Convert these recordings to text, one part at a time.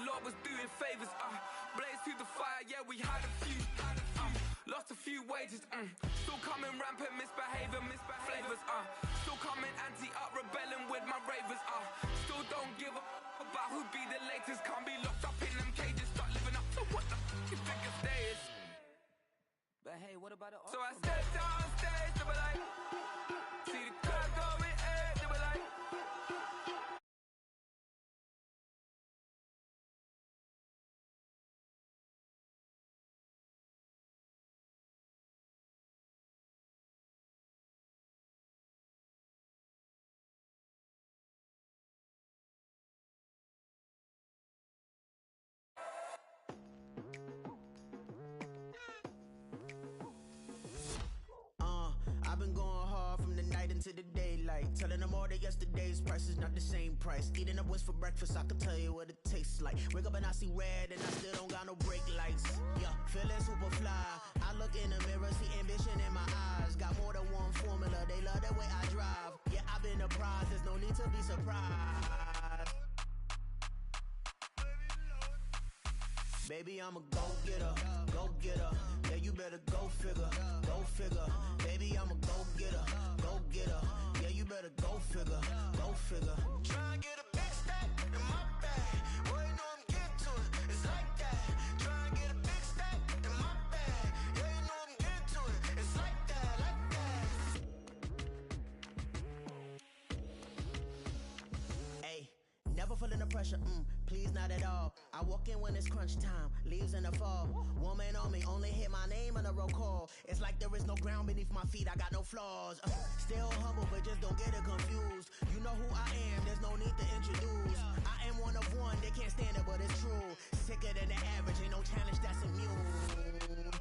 Lord was doing favors, blaze through the fire, yeah, we had a few, lost a few wages, still coming rampant, misbehaving, flavors, still coming anti-up, rebelling with my ravers, still don't give a about who be the latest, can't be locked up in them cages, start living up to what the you think your day is. But hey, what about the So I stepped on stage, they were like, see the crowd going, they were like, I've been going hard from the night into the daylight, telling them all that yesterday's price is not the same price. Eating up wings for breakfast, I can tell you what it tastes like. Wake up and I see red and I still don't got no brake lights. Yeah, feeling super fly. I look in the mirror, see ambition in my eyes. Got more than one formula, they love the way I drive. Yeah, I've been a prize, there's no need to be surprised. Baby, I'm a go-getter, go-getter. Yeah, you better go figure, go figure. Baby, I'm a go-getter, go-getter. Yeah, you better go figure, go figure. Try and get a big stack in my bag. Boy, you know I'm getting to it, it's like that. Try and get a big stack in my bag. Yeah, you know I'm getting to it, it's like that, like that. Hey, never feeling the pressure, please not at all. I walk in when it's crunch time, leaves in the fall. Woman on me, only hit my name on a roll call. It's like there is no ground beneath my feet, I got no flaws. Still humble, but just don't get it confused. You know who I am, there's no need to introduce. I am one of one, they can't stand it, but it's true. Sicker than the average, ain't no challenge that's immune.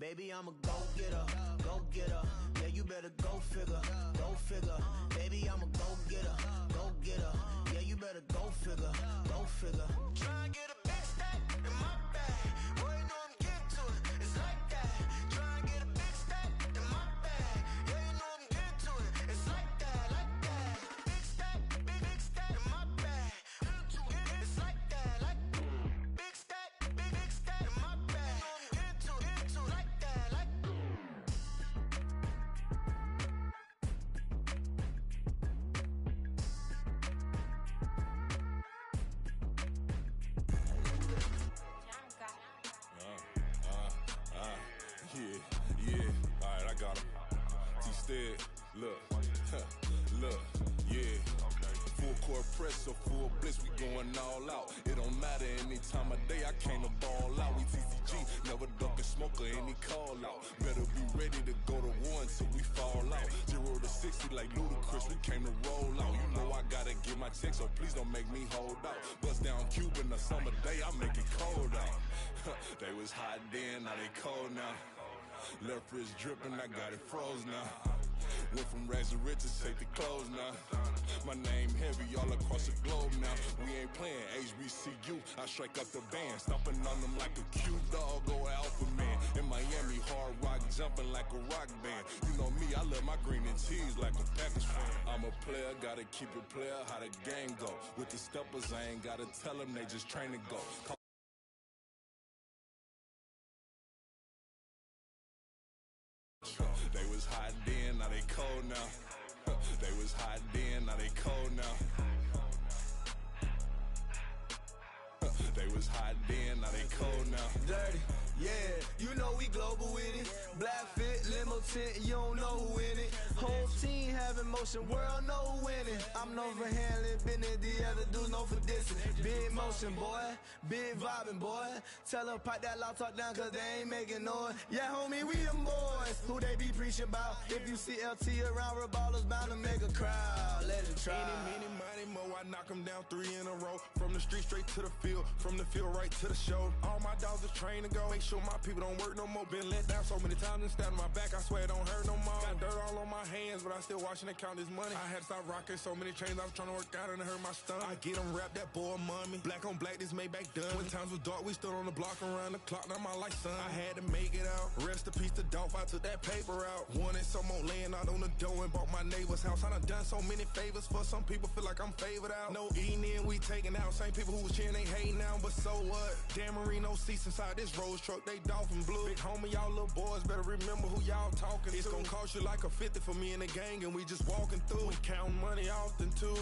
Baby, I'm a go-getter, go-getter. Yeah, you better go figure, go figure. Baby, I'm a go-getter, go-getter. Yeah, you better go figure, go figure. Try and get a big stack in my bag. Boy, you know I'm getting to it, it's like that. Try and get a big stack in my bag. Yeah, you know I'm getting to it, it's like that, like that. Big stack, big stack in my bag. It's like that, like big stack, big stack in my bag. You know I'm getting to it, like that, like. Yeah, alright, I got him. T-Stead, look, look, yeah. Full court press, so full bliss, we going all out. It don't matter any time of day, I came to ball out. We TCG, never duck a smoker, any call out. Better be ready to go to war until we fall out. 0 to 60 like Ludacris, we came to roll out. You know I gotta get my check, so please don't make me hold out. Bust down Cuban a summer day, I make it cold out. They was hot then, now they cold now. Left wrist dripping, I got it froze now. Went from rags to riches, take the clothes now. My name heavy all across the globe now. We ain't playing HBCU, I strike up the band. Stomping on them like a cute dog or alpha man. In Miami, hard rock jumping like a rock band. You know me, I love my green and cheese like a Packers fan. I'm a player, gotta keep it player, how the game go. With the steppers, I ain't gotta tell them, they just train to go. They was hot then, now they cold now. They was hot then, now they cold now. They was hot then, now they cold now. Dirty, yeah, you know we global with it. Black fit, limo tint, you don't know who in it. Whole team having motion, world know who winning. I'm known for handling business, the other dudes known for dissing. Big motion, boy, big vibing, boy. Tell them pipe that loud talk down, cause they ain't making noise. Yeah, homie, we them boys, who they be preaching about. If you see LT around, Reballer's bound to make a crowd. Let it try. Eeny, meeny, mo, I knock them down 3 in a row. From the street straight to the field, from the field right to the show. All my dogs are trained to go. Make sure my people don't work no more. Been let down so many times and stand on my back, I swear it don't hurt no more. Got dirt all on my hands, but I still watching and count this money. I had to stop rocking so many they chains, I was trying to work out and it hurt my stomach. I get them wrapped, that boy money. Black on black, this Maybach done. When times was dark, we stood on the block around the clock. Now my life, son. I had to make it out. Rest in peace to Dolph, I took that paper out. Wanted some more laying out on the dough and bought my neighbor's house. I done done so many favors for some people, feel like I'm favored out. No eating in, we taking out. Same people who was cheering, they hating now, but so what? Dan Marino seats inside this Rolls truck, they Dolphin blue. Big homie, y'all little boys better remember who y'all talking to. It's gonna cost you like a 50 for me and the gang, and we just walking through. We counting money often too.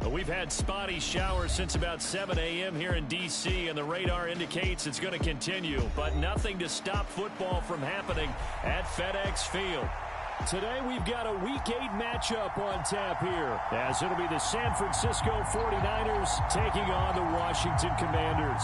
We've had spotty showers since about 7 a.m. here in D.C., and the radar indicates it's going to continue, but nothing to stop football from happening at FedEx Field. Today we've got a Week 8 matchup on tap here, as it'll be the San Francisco 49ers taking on the Washington Commanders.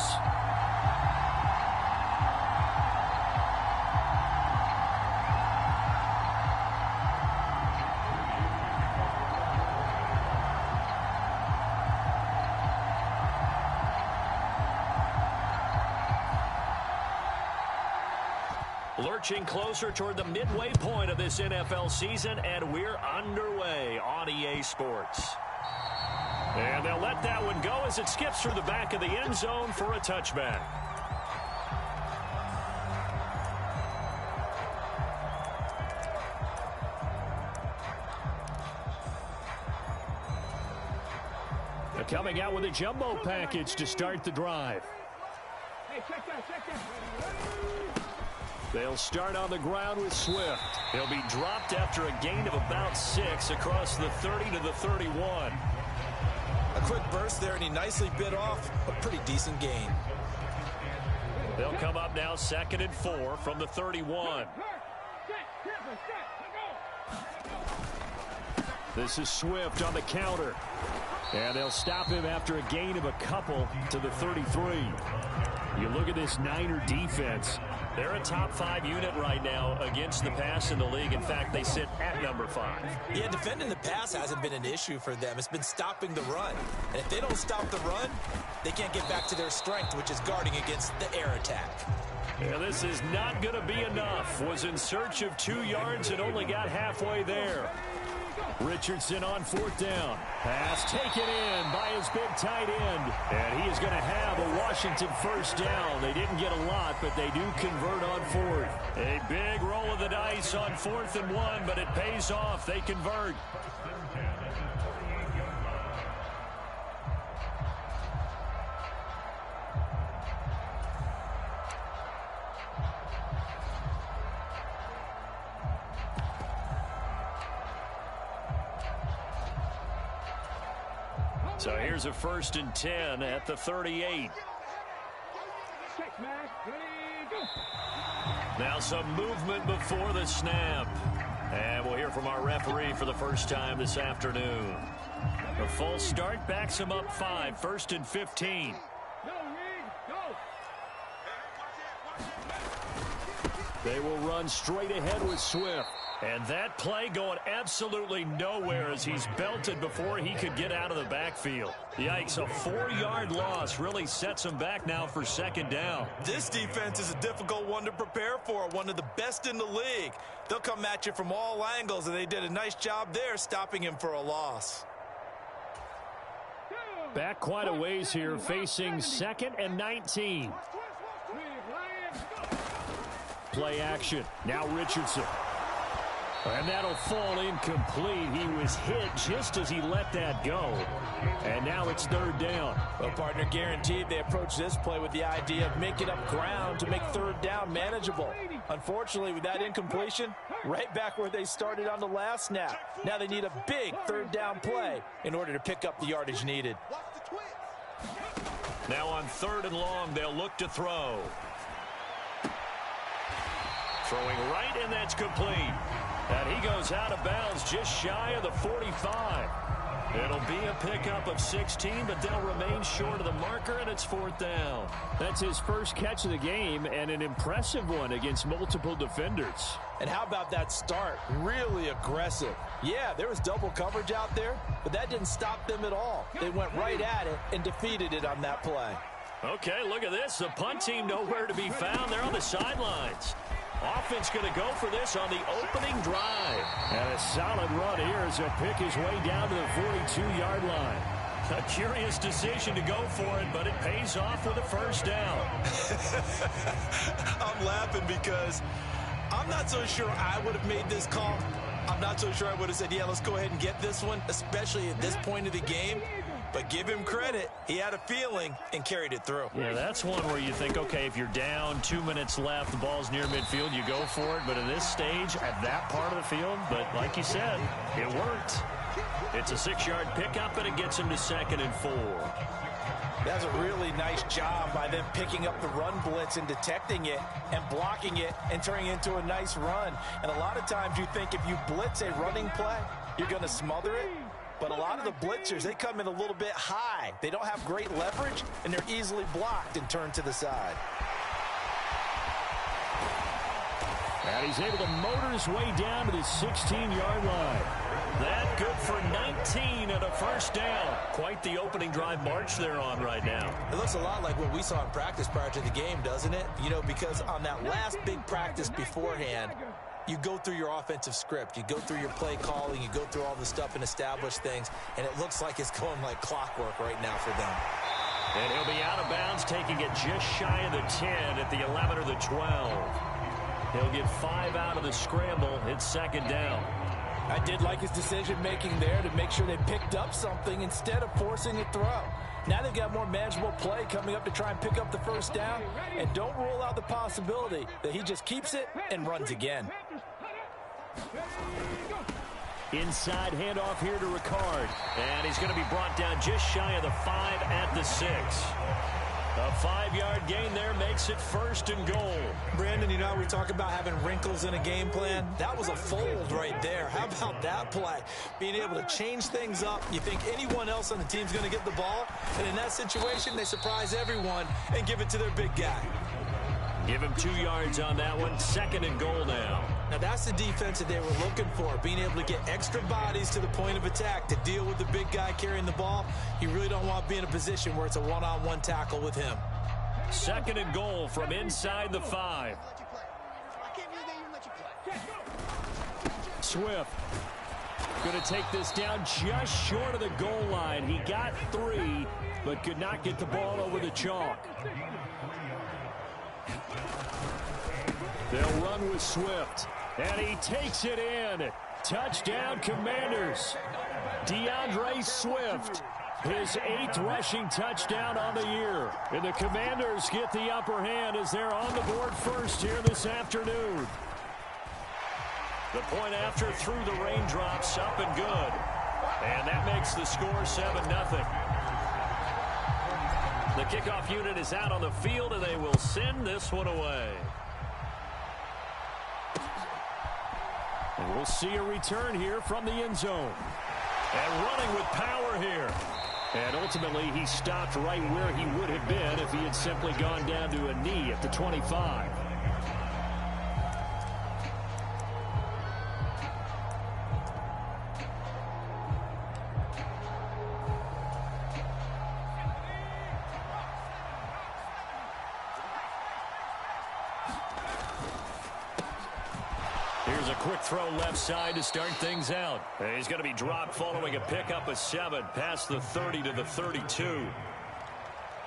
Lurching closer toward the midway point of this NFL season, and we're underway on EA Sports. And they'll let that one go as it skips through the back of the end zone for a touchback. They're coming out with a jumbo package to start the drive. Hey, check that. They'll start on the ground with Swift. He'll be dropped after a gain of about 6 across the 30 to the 31. A quick burst there, and he nicely bit off a pretty decent gain. They'll come up now 2nd and 4 from the 31. This is Swift on the counter. And they'll stop him after a gain of a couple to the 33. You look at this Niner defense. They're a top 5 unit right now against the pass in the league. In fact, they sit at number 5. Yeah, defending the pass hasn't been an issue for them. It's been stopping the run. And if they don't stop the run, they can't get back to their strength, which is guarding against the air attack. Yeah, this is not going to be enough. Was in search of 2 yards and only got halfway there. Richardson on 4th down. Pass taken in by his big tight end. And he is going to have a Washington 1st down. They didn't get a lot, but they do convert on 4th. A big roll of the dice on 4th and 1, but it pays off. They convert. So here's a 1st and 10 at the 38. Now some movement before the snap. And we'll hear from our referee for the first time this afternoon. A full start backs him up 5, 1st and 15. They will run straight ahead with Swift. And that play going absolutely nowhere as he's belted before he could get out of the backfield. Yikes, a 4-yard loss really sets him back now for 2nd down. This defense is a difficult one to prepare for, one of the best in the league. They'll come at you from all angles, and they did a nice job there stopping him for a loss. Back quite a ways here, facing 2nd and 19. Play action. Now Richardson. And that'll fall incomplete. He was hit just as he let that go. And now it's 3rd down. Well, partner, guaranteed they approach this play with the idea of making up ground to make 3rd down manageable. Unfortunately, with that incompletion, right back where they started on the last snap. Now they need a big 3rd down play in order to pick up the yardage needed. Now on 3rd and long, they'll look to throw. Throwing right, and that's complete. And he goes out of bounds just shy of the 45. It'll be a pickup of 16, but they'll remain short of the marker, and it's 4th down. That's his first catch of the game, and an impressive one against multiple defenders. And how about that start? Really aggressive. Yeah, there was double coverage out there, but that didn't stop them at all. They went right at it and defeated it on that play. Okay, look at this. The punt team nowhere to be found. They're on the sidelines. Offense going to go for this on the opening drive. And a solid run here as he'll pick his way down to the 42-yard line. A curious decision to go for it, but it pays off with a first down. I'm laughing because I'm not so sure I would have made this call. I'm not so sure I would have said, yeah, let's go ahead and get this one, especially at this point of the game. But give him credit. He had a feeling and carried it through. Yeah, that's one where you think, okay, if you're down, 2 minutes left, the ball's near midfield, you go for it. But at this stage, at that part of the field, but like you said, it worked. It's a 6-yard pickup, and it gets him to 2nd and 4. That's a really nice job by them picking up the run blitz and detecting it and blocking it and turning it into a nice run. And a lot of times you think if you blitz a running play, you're going to smother it. But a lot of the blitzers, they come in a little bit high. They don't have great leverage, and they're easily blocked and turned to the side. And he's able to motor his way down to the 16-yard line. That good for 19 and a first down. Quite the opening drive march they're on right now. It looks a lot like what we saw in practice prior to the game, doesn't it? You know, because on that last big practice beforehand, you go through your offensive script. You go through your play calling. You go through all the stuff and establish things. And it looks like it's going like clockwork right now for them. And he'll be out of bounds, taking it just shy of the 10 at the 11 or the 12. He'll get 5 out of the scramble. It's 2nd down. I did like his decision-making there to make sure they picked up something instead of forcing a throw. Now they've got more manageable play coming up to try and pick up the first down. And don't rule out the possibility that he just keeps it and runs again. Inside handoff here to Ricard. And he's going to be brought down just shy of the 5 at the 6. A 5-yard gain there makes it 1st and goal. Brandon, you know, we talk about having wrinkles in a game plan. That was a fold right there. How about that play? Being able to change things up. You think anyone else on the team's going to get the ball, and in that situation, they surprise everyone and give it to their big guy. Give him 2 yards on that one. 2nd and goal now. Now, that's the defense that they were looking for, being able to get extra bodies to the point of attack to deal with the big guy carrying the ball. You really don't want to be in a position where it's a one-on-one tackle with him. 2nd and goal from inside the 5. Swift going to take this down just short of the goal line. He got 3, but could not get the ball over the chalk. They'll run with Swift. And he takes it in. Touchdown, Commanders. DeAndre Swift, his 8th rushing touchdown on the year. And the Commanders get the upper hand as they're on the board first here this afternoon. The point after through the raindrops, up and good. And that makes the score 7-0. The kickoff unit is out on the field, and they will send this one away. And we'll see a return here from the end zone. And running with power here. And ultimately, he stopped right where he would have been if he had simply gone down to a knee at the 25. Here's a quick throw left side to start things out. And he's going to be dropped following a pickup of 7 past the 30 to the 32.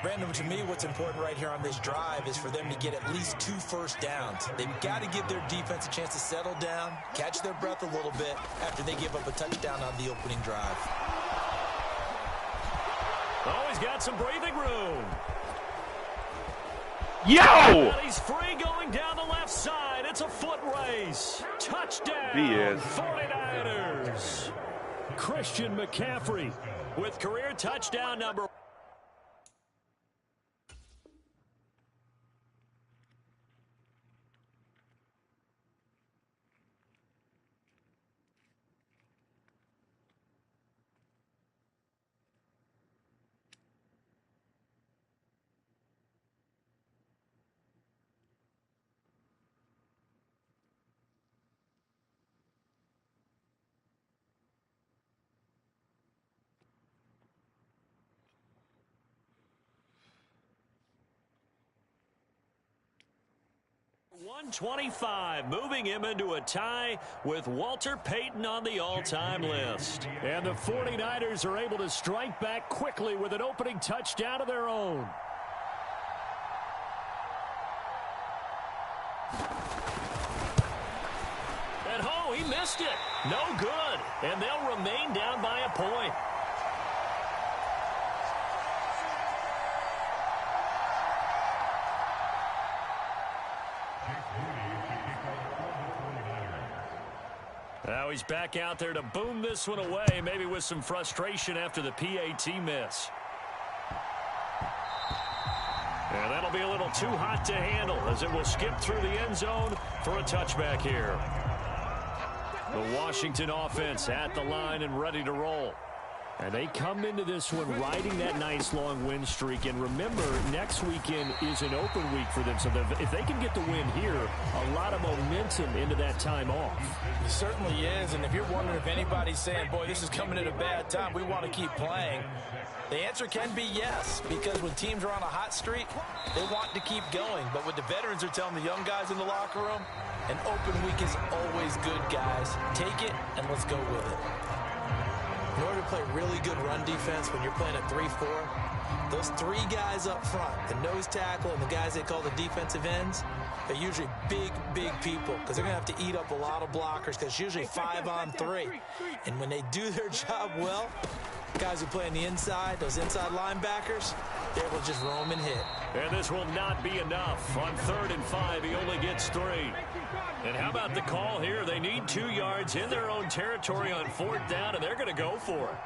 Brandon, to me, what's important right here on this drive is for them to get at least 2 first downs. They've got to give their defense a chance to settle down, catch their breath a little bit after they give up a touchdown on the opening drive. Oh, he's got some breathing room. Yo! And he's free going down the left side. It's a foot race. Touchdown, BS. 49ers. Christian McCaffrey With career touchdown number 125, moving him into a tie with Walter Payton on the all-time list. And the 49ers are able to strike back quickly with an opening touchdown of their own. And oh, he missed it. No good. And they'll remain down by a point. Now he's back out there to boom this one away, maybe with some frustration after the PAT miss. And that'll be a little too hot to handle as it will skip through the end zone for a touchback here. The Washington offense at the line and ready to roll. And they come into this one riding that nice long win streak. And remember, next weekend is an open week for them. So if they can get the win here, a lot of momentum into that time off. It certainly is. And if you're wondering if anybody's saying, boy, this is coming at a bad time, we want to keep playing, the answer can be yes. Because when teams are on a hot streak, they want to keep going. But what the veterans are telling the young guys in the locker room, an open week is always good, guys. Take it and let's go with it. In order to play really good run defense when you're playing a 3-4, those three guys up front, the nose tackle and the guys they call the defensive ends, they're usually big, big people because they're going to have to eat up a lot of blockers because it's usually 5-on-3. And when they do their job well, guys who play on the inside, those inside linebackers, they're able to just roam and hit. And this will not be enough. On 3rd and 5, he only gets 3. And how about the call here? They need 2 yards in their own territory on 4th down, and they're going to go for it.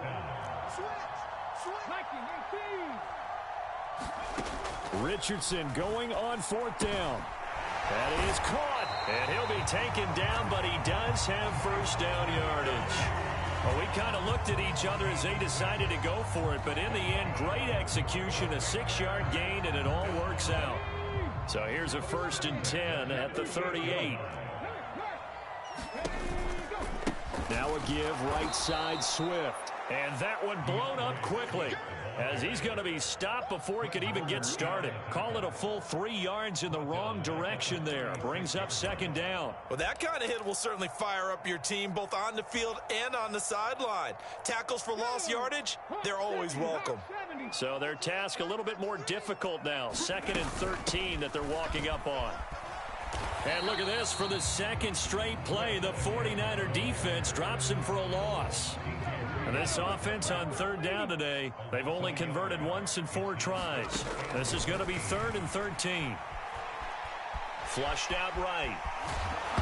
Richardson going on 4th down. That is caught, and he'll be taken down, but he does have first down yardage. Well, we kind of looked at each other as they decided to go for it, but in the end, great execution, a 6-yard gain, and it all works out. So here's a 1st and 10 at the 38. Now a give right side Swift. And that one blown up quickly as he's going to be stopped before he could even get started. Call it a full 3 yards in the wrong direction there. Brings up 2nd down. Well, that kind of hit will certainly fire up your team both on the field and on the sideline. Tackles for lost yardage, they're always welcome. So their task a little bit more difficult now. 2nd and 13 that they're walking up on. And look at this. For the 2nd straight play, the 49er defense drops him for a loss. And this offense on 3rd down today, they've only converted once in 4 tries. This is going to be 3rd and 13. Flushed out right.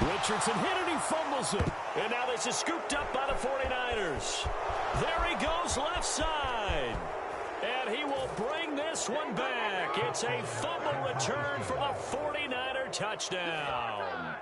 Richardson hit it, he fumbles it. And now this is scooped up by the 49ers. There he goes left side. And he will bring this one back. It's a fumble return for the 49er touchdown.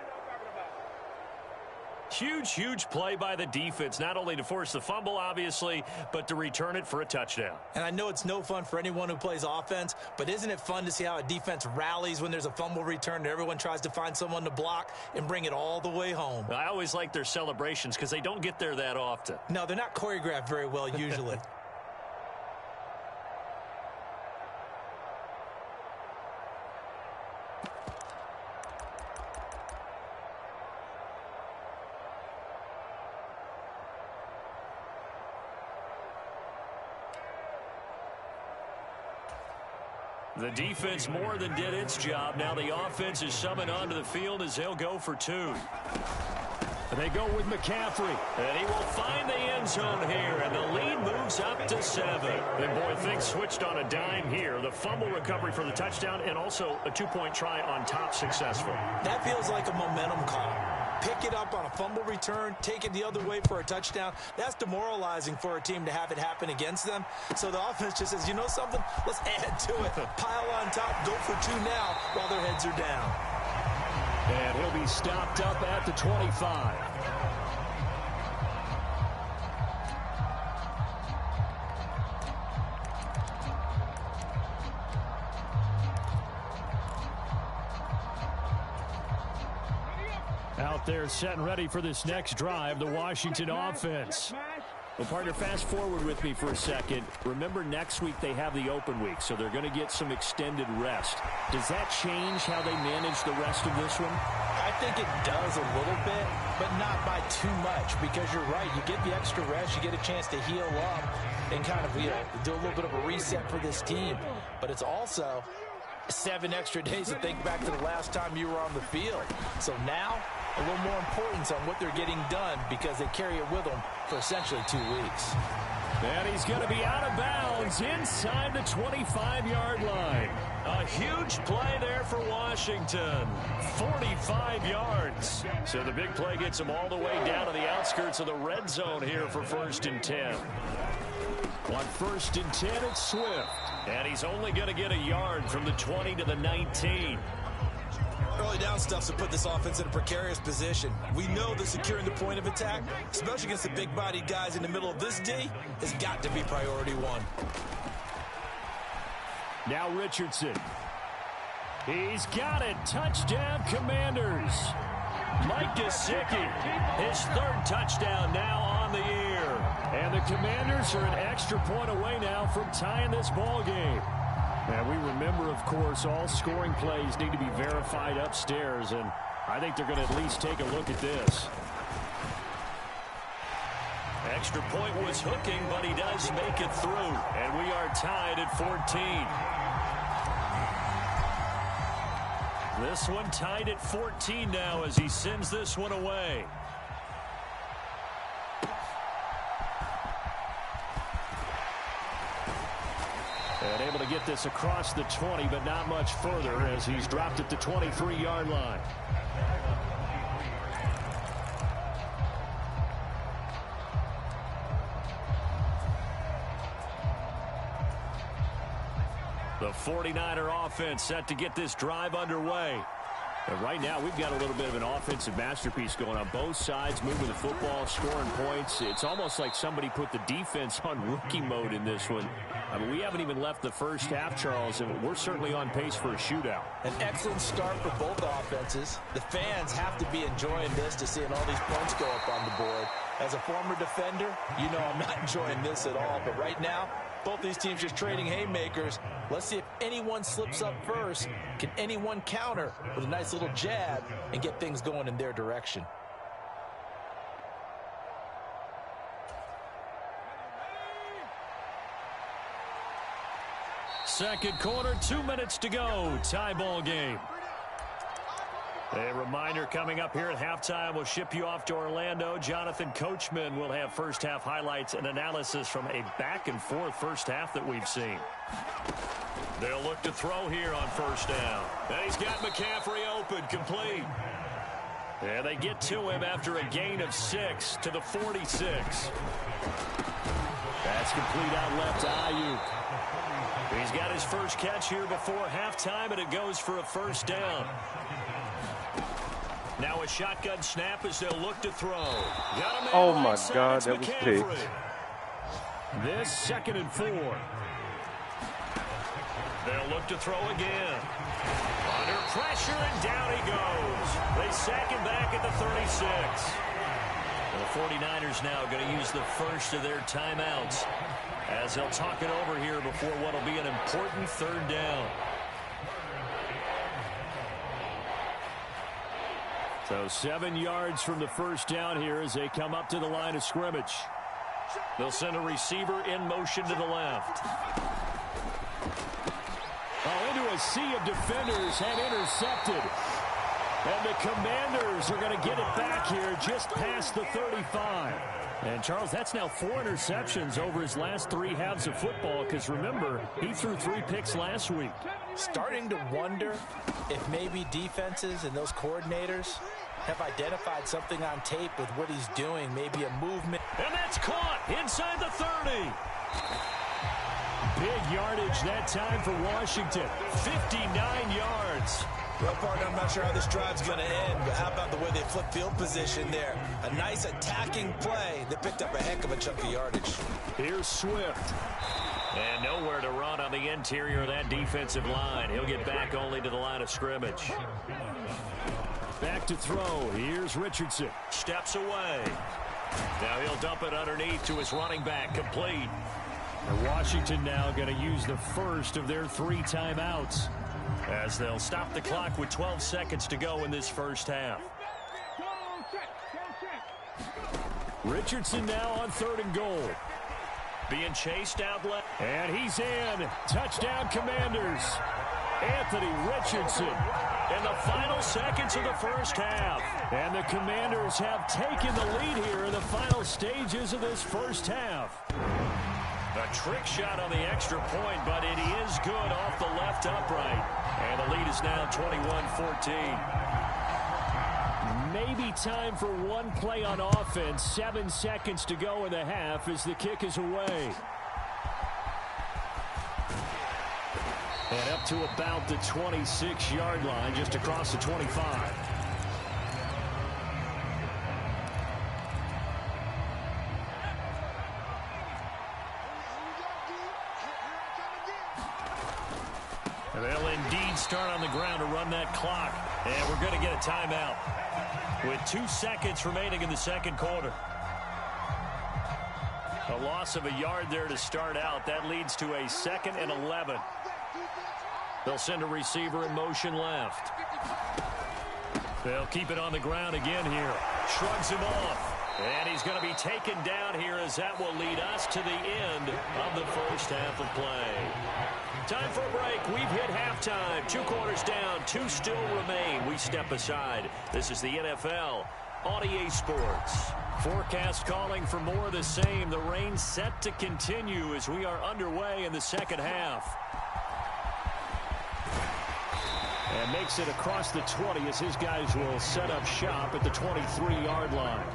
Huge, huge play by the defense, not only to force the fumble, obviously, but to return it for a touchdown. And I know it's no fun for anyone who plays offense, but isn't it fun to see how a defense rallies when there's a fumble return and everyone tries to find someone to block and bring it all the way home? I always like their celebrations because they don't get there that often. No, they're not choreographed very well usually. The defense more than did its job. Now the offense is summoned onto the field as they'll go for 2. And they go with McCaffrey. And he will find the end zone here. And the lead moves up to 7. And boy, things switched on a dime here. The fumble recovery for the touchdown and also a 2-point try on top successful. That feels like a momentum call. Pick it up on a fumble return, take it the other way for a touchdown. That's demoralizing for a team to have it happen against them. So the offense just says, you know something? Let's add to it. Pile on top, go for 2 now while their heads are down. And he'll be stopped up at the 25. Out there set and ready for this next drive, the Washington offense. Well, partner, fast forward with me for a second. Remember, next week they have the open week, so they're going to get some extended rest. Does that change how they manage the rest of this one? I think it does a little bit, but not by too much, because you're right. You get the extra rest, you get a chance to heal up and kind of, do a little bit of a reset for this team. But it's also 7 extra days to think back to the last time you were on the field. So now, a little more importance on what they're getting done because they carry it with them for essentially 2 weeks. And he's going to be out of bounds inside the 25-yard line. A huge play there for Washington. 45 yards. So the big play gets him all the way down to the outskirts of the red zone here for 1st and 10. On 1st and 10, it's Swift. And he's only going to get a yard from the 20 to the 19. Early down stuff to put this offense in a precarious position. We know that securing the point of attack, especially against the big-bodied guys in the middle of this D, has got to be priority one. Now Richardson. He's got it. Touchdown, Commanders. Mike Gesicki, his 3rd touchdown now on the year. And the Commanders are an extra point away now from tying this ball game. And we remember, of course, all scoring plays need to be verified upstairs, and I think they're going to at least take a look at this. Extra point was hooking, but he does make it through, and we are tied at 14. This one tied at 14 now as he sends this one away. And able to get this across the 20, but not much further as he's dropped at the 23-yard line. The 49er offense set to get this drive underway. And right now, we've got a little bit of an offensive masterpiece going on. Both sides moving the football, scoring points. It's almost like somebody put the defense on rookie mode in this one. I mean, we haven't even left the first half, Charles, and we're certainly on pace for a shootout. An excellent start for both offenses. The fans have to be enjoying this to seeing all these points go up on the board. As a former defender, you know I'm not enjoying this at all. But right now, both these teams just trading haymakers. Let's see if anyone slips up first. Can anyone counter with a nice little jab and get things going in their direction? Second quarter, 2 minutes to go. Tie ball game. A reminder coming up here at halftime. We'll ship you off to Orlando. Jonathan Coachman will have first half highlights and analysis from a back-and-forth first half that we've seen. They'll look to throw here on first down. And he's got McCaffrey open, complete. And they get to him after a gain of 6 to the 46. That's complete out left to Ayuk. He's got his first catch here before halftime, and it goes for a first down. Now a shotgun snap as they'll look to throw. Oh my God, that was picked. This 2nd and 4. They'll look to throw again. Under pressure, and down he goes. They sack him back at the 36. The 49ers now going to use the first of their timeouts as they'll talk it over here before what will be an important 3rd down. So 7 yards from the first down here as they come up to the line of scrimmage. They'll send a receiver in motion to the left. Oh, into a sea of defenders and intercepted. And the Commanders are going to get it back here just past the 35. And, Charles, that's now 4 interceptions over his last 3 halves of football because, remember, he threw 3 picks last week. Starting to wonder if maybe defenses and those coordinators have identified something on tape with what he's doing, maybe a movement. And that's caught inside the 30. Big yardage that time for Washington. 59 yards. Well, partner, I'm not sure how this drive's going to end, but how about the way they flip field position there? A nice attacking play that picked up a heck of a chunk of yardage. Here's Swift. And nowhere to run on the interior of that defensive line. He'll get back only to the line of scrimmage. Back to throw. Here's Richardson. Steps away. Now he'll dump it underneath to his running back, complete. And Washington now going to use the first of their 3 timeouts, as they'll stop the clock with 12 seconds to go in this first half. Richardson now on 3rd and goal. Being chased out left. And he's in. Touchdown, Commanders. Anthony Richardson in the final seconds of the first half. And the Commanders have taken the lead here in the final stages of this first half. A trick shot on the extra point, but it is good off the left upright. And the lead is now 21-14. Maybe time for one play on offense. 7 seconds to go in the half as the kick is away. And up to about the 26-yard line, just across the 25. And they'll indeed start on the ground to run that clock. And we're going to get a timeout with 2 seconds remaining in the second quarter. A loss of a yard there to start out. That leads to a 2nd and 11. They'll send a receiver in motion left. They'll keep it on the ground again here. Shrugs him off. And he's going to be taken down here as that will lead us to the end of the first half of play. Time for a break. We've hit halftime. 2 quarters down. 2 still remain. We step aside. This is the NFL on EA Sports. Forecast calling for more of the same. The rain set to continue as we are underway in the second half. And makes it across the 20 as his guys will set up shop at the 23-yard line.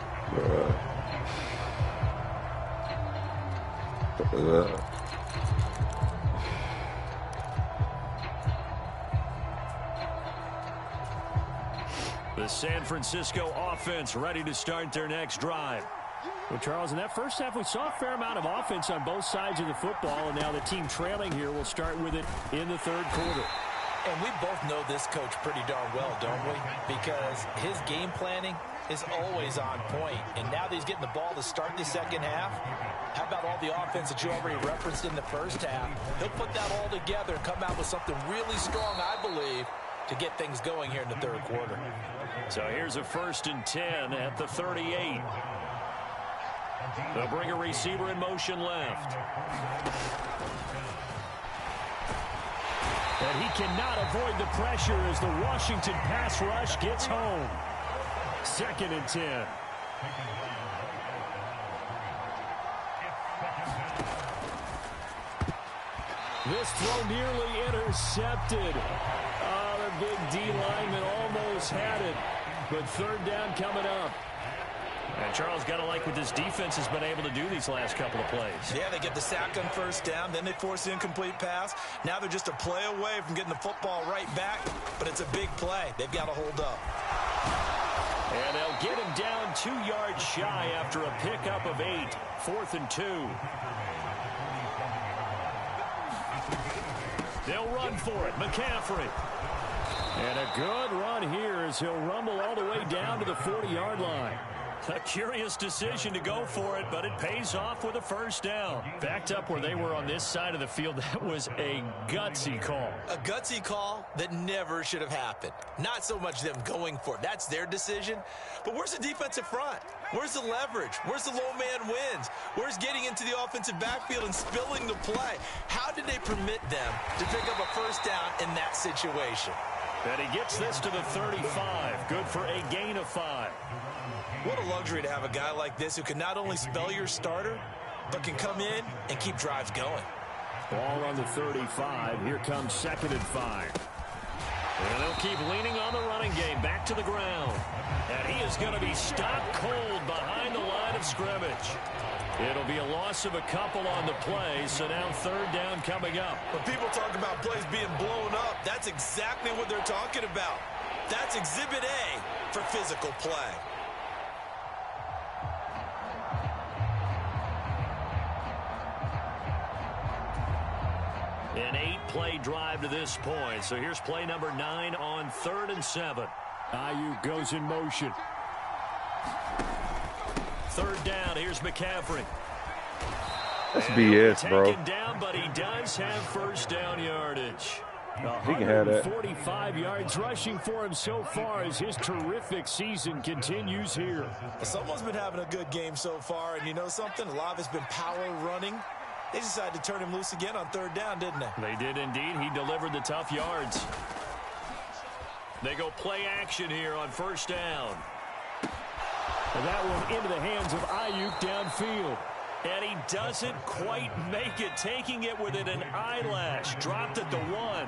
The San Francisco offense ready to start their next drive. Well, Charles, in that first half, we saw a fair amount of offense on both sides of the football, and now the team trailing here will start with it in the third quarter. And we both know this coach pretty darn well, don't we? Because his game planning is always on point. And now that he's getting the ball to start the second half, how about all the offense that you already referenced in the first half? He'll put that all together and come out with something really strong, I believe, to get things going here in the third quarter. So here's a 1st and 10 at the 38. They'll bring a receiver in motion left. And he cannot avoid the pressure as the Washington pass rush gets home. 2nd and 10. This throw nearly intercepted. Oh, the big D lineman almost had it. But 3rd down coming up. And Charles, got to like what this defense has been able to do these last couple of plays. Yeah, they get the sack on 1st down, then they force the incomplete pass. Now they're just a play away from getting the football right back, but it's a big play. They've got to hold up. And they'll get him down 2 yards shy after a pickup of 8. 4th and 2. They'll run for it. McCaffrey. And a good run here as he'll rumble all the way down to the 40-yard line. A curious decision to go for it, but it pays off with a 1st down. Backed up where they were on this side of the field, that was a gutsy call. A gutsy call that never should have happened. Not so much them going for it. That's their decision. But where's the defensive front? Where's the leverage? Where's the low man wins? Where's getting into the offensive backfield and spilling the play? How did they permit them to pick up a 1st down in that situation? And he gets this to the 35. Good for a gain of 5. What a luxury to have a guy like this who can not only spell your starter, but can come in and keep drives going. Ball on the 35. Here comes 2nd and 5. And they'll keep leaning on the running game. Back to the ground. And he is going to be stopped cold behind the line of scrimmage. It'll be a loss of a couple on the play, so now 3rd down coming up. When people talk about plays being blown up, that's exactly what they're talking about. That's Exhibit A for physical play. An 8-play drive to this point. So here's play number 9 on 3rd and 7. Ayuk goes in motion. third down. Here's McCaffrey. That's BS, bro. Taken down, but he does have first down yardage. He can have that. 45 yards rushing for him so far as his terrific season continues here. Well, someone's been having a good game so far, and you know something? A lot of it's been power running. They decided to turn him loose again on third down, didn't they? They did indeed. He delivered the tough yards. They go play action here on first down. And that one into the hands of Ayuk downfield. And he doesn't quite make it, taking it within an eyelash. Dropped at the 1.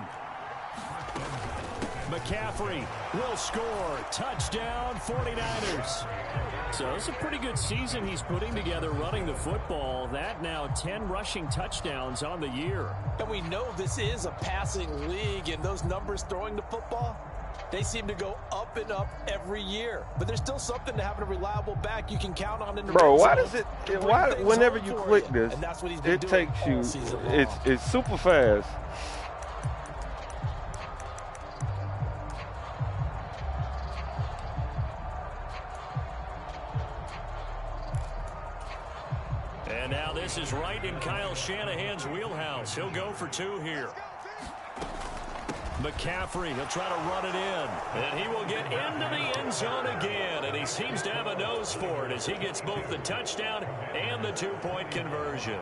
McCaffrey will score. Touchdown, 49ers. So it's a pretty good season he's putting together running the football. That now 10 rushing touchdowns on the year. And we know this is a passing league, and those numbers throwing the football, they seem to go up and up every year. But there's still something to having a reliable back you can count on in the Bro, red why zone does it, why, whenever you click this, it takes you, it's super fast. And now this is right in Kyle Shanahan's wheelhouse. He'll go for 2 here. McCaffrey, he'll try to run it in. And he will get into the end zone again. And he seems to have a nose for it as he gets both the touchdown and the 2-point conversion.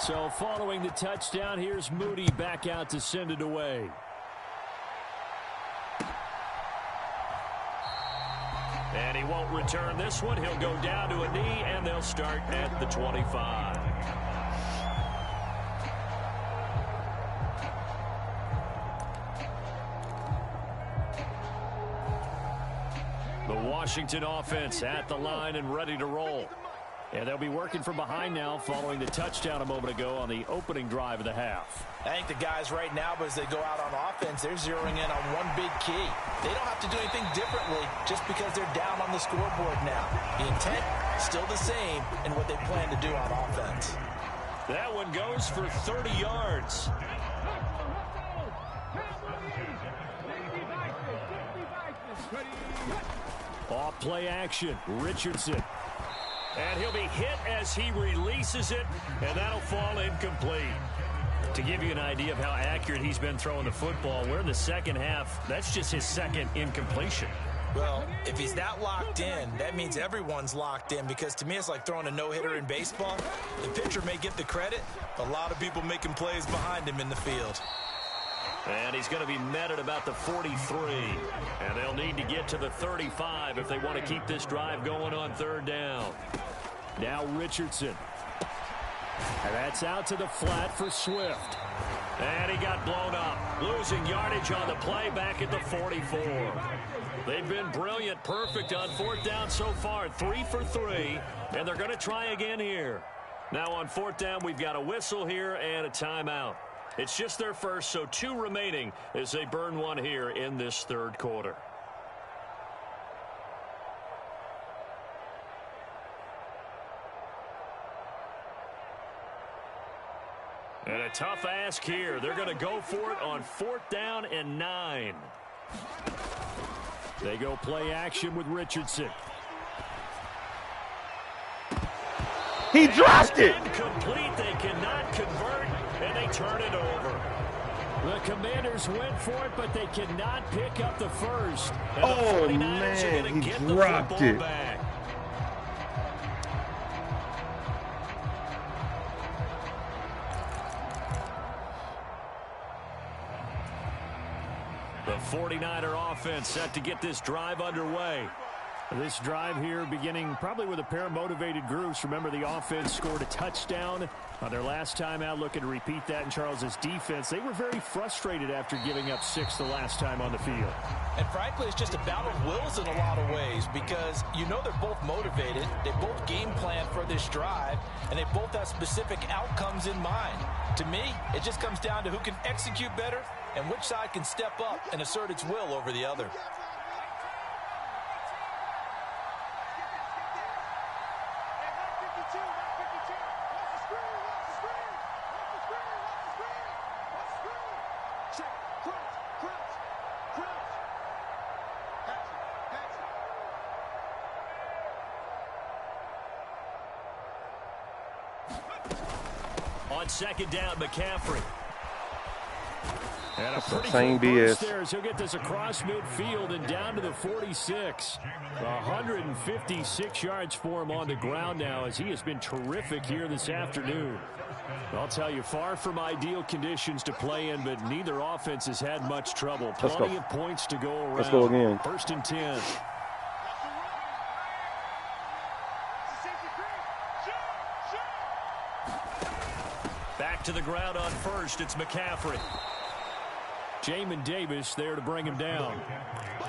So following the touchdown, here's Moody back out to send it away. And he won't return this one. He'll go down to a knee, and they'll start at the 25. The Washington offense at the line and ready to roll. And they'll be working from behind now following the touchdown a moment ago on the opening drive of the half. I think the guys right now, but as they go out on offense, they're zeroing in on one big key. They don't have to do anything differently just because they're down on the scoreboard now. The intent still the same in what they plan to do on offense. That one goes for 30 yards. Off play action, Richardson. And he'll be hit as he releases it, and that'll fall incomplete. To give you an idea of how accurate he's been throwing the football, we're in the second half. That's just his second incompletion. Well, if he's that locked in, that means everyone's locked in, because to me it's like throwing a no-hitter in baseball. The pitcher may get the credit, a lot of people making plays behind him in the field. And he's going to be met at about the 43. And they'll need to get to the 35 if they want to keep this drive going on third down. Now Richardson. And that's out to the flat for Swift. And he got blown up. Losing yardage on the play back at the 44. They've been brilliant, perfect on fourth down so far. 3 for 3. And they're going to try again here. Now on fourth down, we've got a whistle here and a timeout. It's just their first, so 2 remaining as they burn one here in this third quarter. And a tough ask here. They're going to go for it on fourth down and 9. They go play action with Richardson. He dropped it. Incomplete. They cannot convert, and they turn it over. The Commanders went for it, but they cannot pick up the first. And oh, man, he dropped it. Back. The 49er offense set to get this drive underway. This drive here beginning probably with a pair of motivated groups. Remember, the offense scored a touchdown on their last time out. Looking to repeat that in Charles's defense. They were very frustrated after giving up 6 the last time on the field. And frankly, it's just a battle of wills in a lot of ways, because you know they're both motivated. They both game plan for this drive, and they both have specific outcomes in mind. To me, it just comes down to who can execute better and which side can step up and assert its will over the other. On second down, McCaffrey. And a pretty same good burst BS. there as he'll get this across midfield and down to the 46. 156 yards for him on the ground now as he has been terrific here this afternoon. I'll tell you, far from ideal conditions to play in, but neither offense has had much trouble. Plenty of points to go around. Let's go again. 1st and 10. Back to the ground on first. It's McCaffrey. Jamin Davis there to bring him down.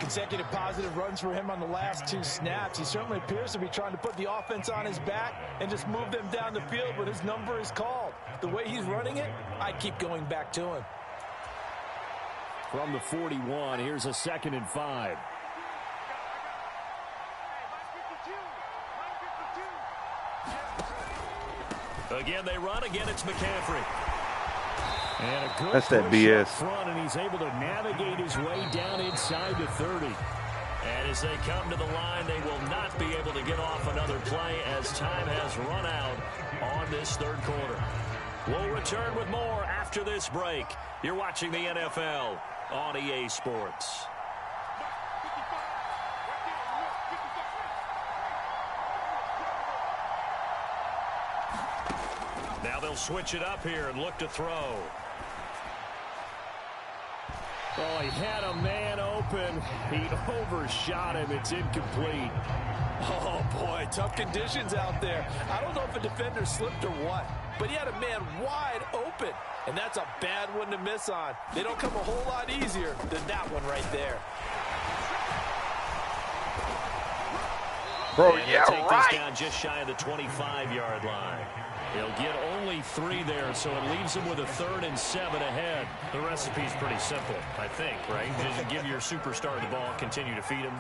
Consecutive positive runs for him on the last 2 snaps. He certainly appears to be trying to put the offense on his back and just move them down the field when his number is called. The way he's running it, I keep going back to him. From the 41, here's a 2nd and 5. Again, they run. Again, it's McCaffrey. And a good That's that push BS. up front, and he's able to navigate his way down inside the 30. And as they come to the line, they will not be able to get off another play as time has run out on this 3rd quarter. We'll return with more after this break. You're watching the NFL on EA Sports. Now they'll switch it up here and look to throw. Oh, he had a man open. He overshot him. It's incomplete. Oh, boy, tough conditions out there. I don't know if a defender slipped or what, but he had a man wide open, and that's a bad one to miss on. They don't come a whole lot easier than that one right there. Bro, and yeah, take right. this down just shy of the 25-yard line. He'll get only 3 there, so it leaves him with a 3rd and 7 ahead. The recipe's pretty simple, I think, right? Just give your superstar the ball, continue to feed him.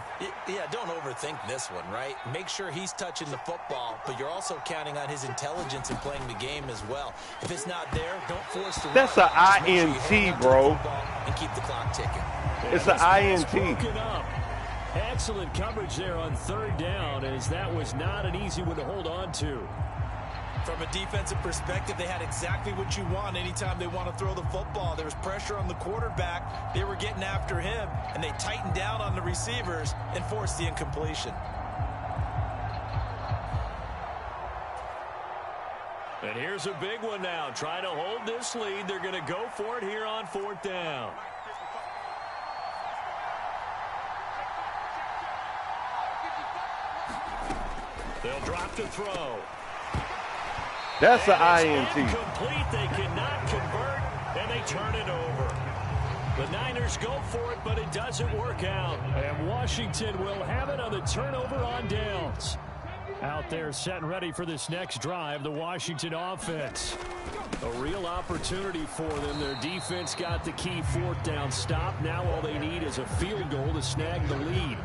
Yeah, don't overthink this one, right? Make sure he's touching the football, but you're also counting on his intelligence in playing the game as well. If it's not there, don't force the That's run. an INT, bro. And keep the clock ticking. It's an INT. Broken up. Excellent coverage there on 3rd down, as that was not an easy one to hold on to. From a defensive perspective, they had exactly what you want anytime they want to throw the football. There was pressure on the quarterback. They were getting after him, and they tightened down on the receivers and forced the incompletion. And here's a big one now. Trying to hold this lead. They're going to go for it here on 4th down. They'll drop to throw. That's an INT. Incomplete. They cannot convert, and they turn it over. The Niners go for it, but it doesn't work out. And Washington will have it on the turnover on downs. Out there set and ready for this next drive, the Washington offense. A real opportunity for them. Their defense got the key 4th down stop. Now all they need is a field goal to snag the lead.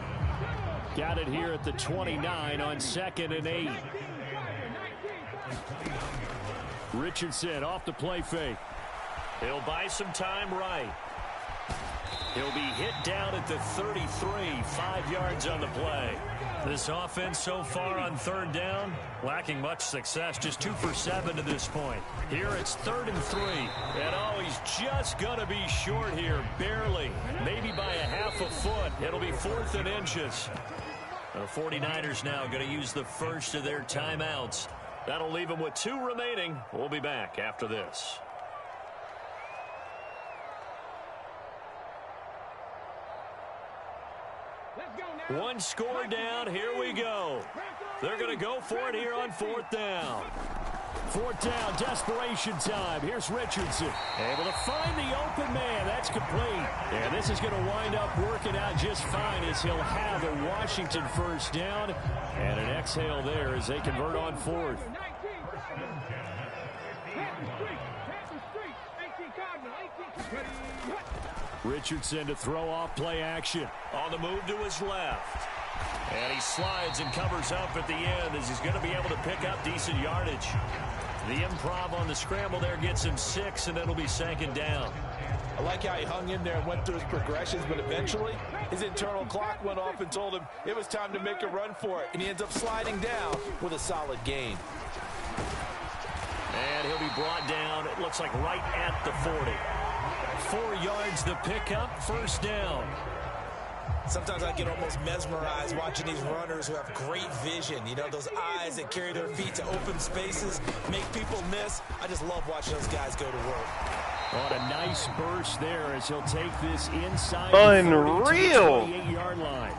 Got it here at the 29 on 2nd and 8. Richardson off the play fake. He'll buy some time right. He'll be hit down at the 33, 5 yards on the play. This offense so far on 3rd down, lacking much success, just 2 for 7 to this point. Here it's 3rd and 3. And oh, he's just going to be short here, barely. Maybe by a half a foot. It'll be 4th and inches. The 49ers now going to use the first of their timeouts. That'll leave them with 2 remaining. We'll be back after this. One score down. Here we go. They're going to go for it here on 4th down. 4th down, desperation time. Here's Richardson. Able to find the open man. That's complete. And this is going to wind up working out just fine as he'll have a Washington 1st down. And an exhale there as they convert on 4th. Richardson to throw off play action. On the move to his left. And he slides and covers up at the end as he's going to be able to pick up decent yardage. The improv on the scramble there gets him 6, and it'll be 2nd down. I like how he hung in there and went through his progressions, but eventually his internal clock went off and told him it was time to make a run for it, and he ends up sliding down with a solid gain. And he'll be brought down, it looks like right at the 40. 4 yards the pickup, first down. Sometimes I get almost mesmerized watching these runners who have great vision. You know, those eyes that carry their feet to open spaces, make people miss. I just love watching those guys go to work. What a nice burst there as he'll take this inside Unreal. the 28-yard line.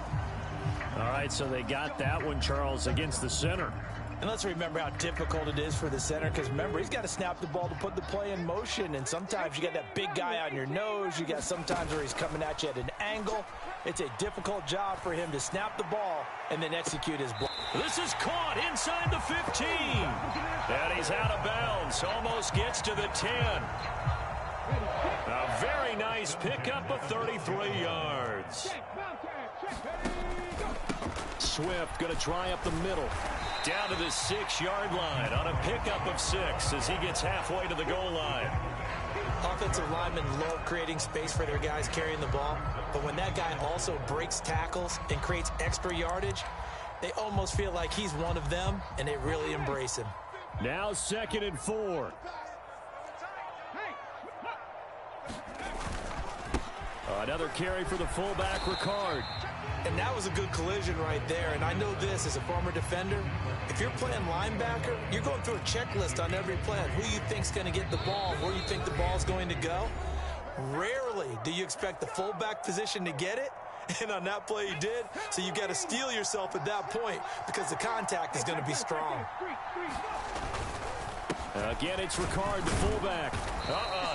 All right, so they got that one, Charles, against the center. And let's remember how difficult it is for the center, because remember, he's got to snap the ball to put the play in motion, and sometimes you got that big guy on your nose. You got sometimes where he's coming at you at an angle. It's a difficult job for him to snap the ball and then execute his block. This is caught inside the 15. And he's out of bounds, almost gets to the 10. A very nice pickup of 33 yards. Swift going to try up the middle. Down to the 6-yard line on a pickup of 6 as he gets halfway to the goal line. Offensive linemen love creating space for their guys carrying the ball, but when that guy also breaks tackles and creates extra yardage, they almost feel like he's one of them, and they really embrace him. Now 2nd and 4. Another carry for the fullback, Ricard. And that was a good collision right there. And I know this as a former defender. If you're playing linebacker, you're going through a checklist on every play on who you think's going to get the ball, where you think the ball's going to go. Rarely do you expect the fullback position to get it. And on that play he did. So you got to steel yourself at that point because the contact is going to be strong. Again, it's Ricard, the fullback.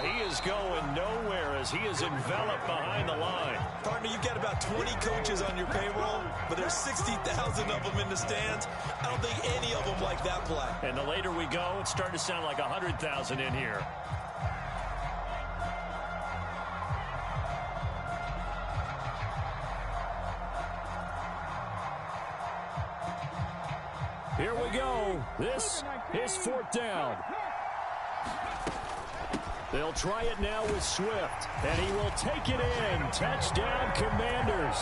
He is going nowhere as he is enveloped behind the line. Partner, you've got about 20 coaches on your payroll, but there's 60,000 of them in the stands. I don't think any of them like that play. And the later we go, it's starting to sound like 100,000 in here. Here we go. This is 4th down. They'll try it now with Swift, and he will take it in. Touchdown, Commanders.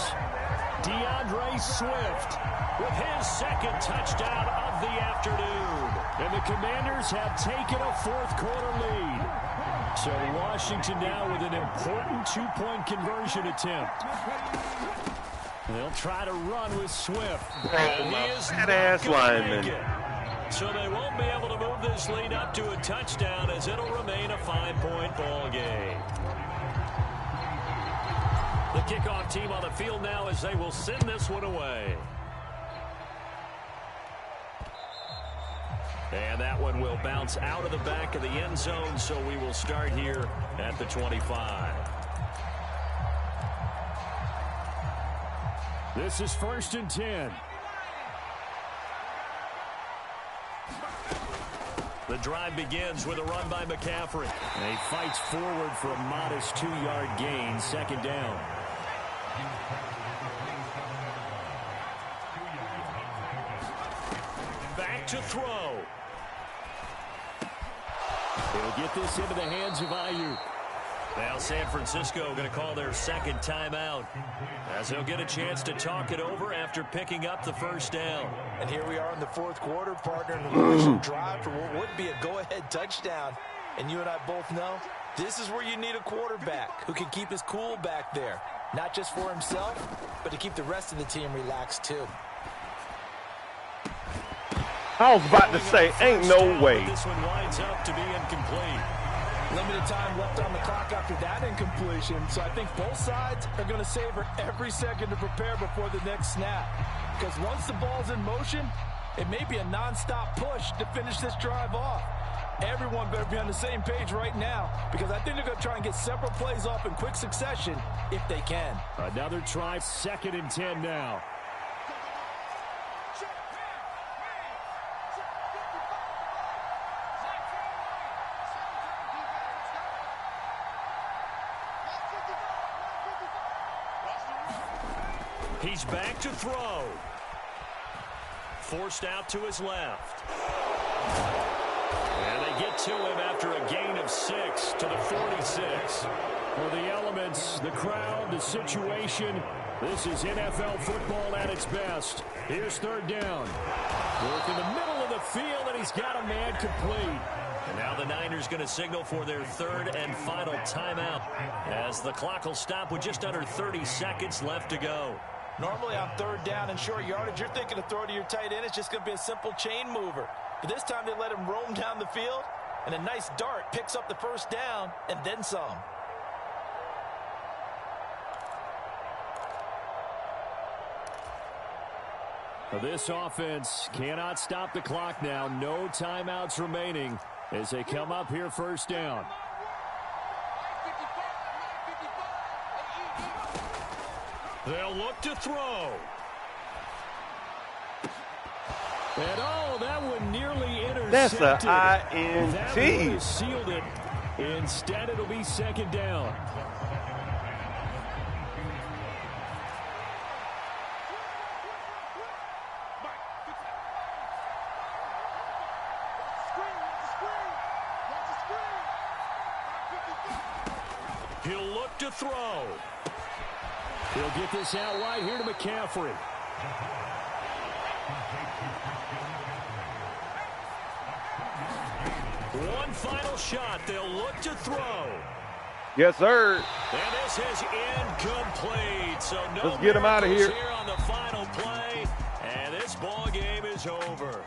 DeAndre Swift with his 2nd touchdown of the afternoon. And the Commanders have taken a 4th quarter lead. So Washington now with an important 2-point conversion attempt. They'll try to run with Swift. Oh, my fat-ass lineman. So they won't be able to move this lead up to a touchdown as it'll remain a 5-point ball game. The kickoff team on the field now as they will send this one away. And that one will bounce out of the back of the end zone, so we will start here at the 25. This is 1st and 10. The drive begins with a run by McCaffrey. And he fights forward for a modest 2-yard gain, 2nd down. Back to throw. He'll get this into the hands of Ayuk. Now San Francisco going to call their 2nd timeout as they'll get a chance to talk it over after picking up the 1st down. And here we are in the 4th quarter, partner, in the initial drive for what would be a go-ahead touchdown. And you and I both know this is where you need a quarterback who can keep his cool back there, not just for himself, but to keep the rest of the team relaxed too. I was about to say, ain't no way. This one winds up to be incomplete. Limited time left on the clock after that incompletion, so I think both sides are going to savor every second to prepare before the next snap. Because once the ball's in motion, it may be a non-stop push to finish this drive off. Everyone better be on the same page right now, because I think they're going to try and get several plays off in quick succession if they can. Another try, 2nd and 10 now. He's back to throw. Forced out to his left. And they get to him after a gain of 6 to the 46. For the elements, the crowd, the situation, this is NFL football at its best. Here's 3rd down. Work in the middle of the field, and he's got a man complete. And now the Niners going to signal for their third and final timeout as the clock will stop with just under 30 seconds left to go. Normally on third down and short yardage, you're thinking of throw to your tight end. It's just going to be a simple chain mover. But this time they let him roam down the field, and a nice dart picks up the first down and then some. This offense cannot stop the clock now. No timeouts remaining as they come up here first down. They'll look to throw. And oh, that one nearly intercepted. That's an INT. That would have sealed it. Instead, it'll be second down. He'll look to throw. He'll get this out wide here to McCaffrey. One final shot. They'll look to throw. Yes, sir. And this is incomplete. So no Let's get him out of here. Here on the final play, and this ball game is over.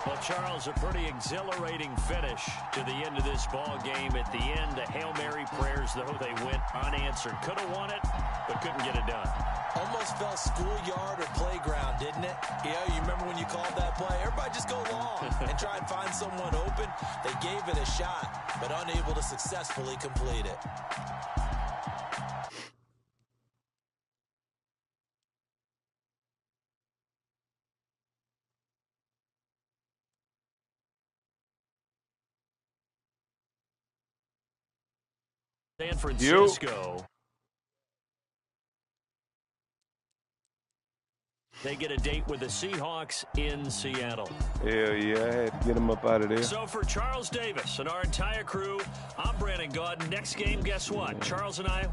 Well, Charles, a pretty exhilarating finish to the end of this ball game. At the end, the Hail Mary prayers, though, they went unanswered. Could have won it, but couldn't get it done. Almost felt schoolyard or playground, didn't it? Yeah, you remember when you called that play? Everybody just go long and try and find someone open. They gave it a shot, but unable to successfully complete it. San Francisco. They get a date with the Seahawks in Seattle. Hell yeah, I had to get him up out of there. So for Charles Davis and our entire crew, I'm Brandon Gaudin. Next game, guess what? Charles and I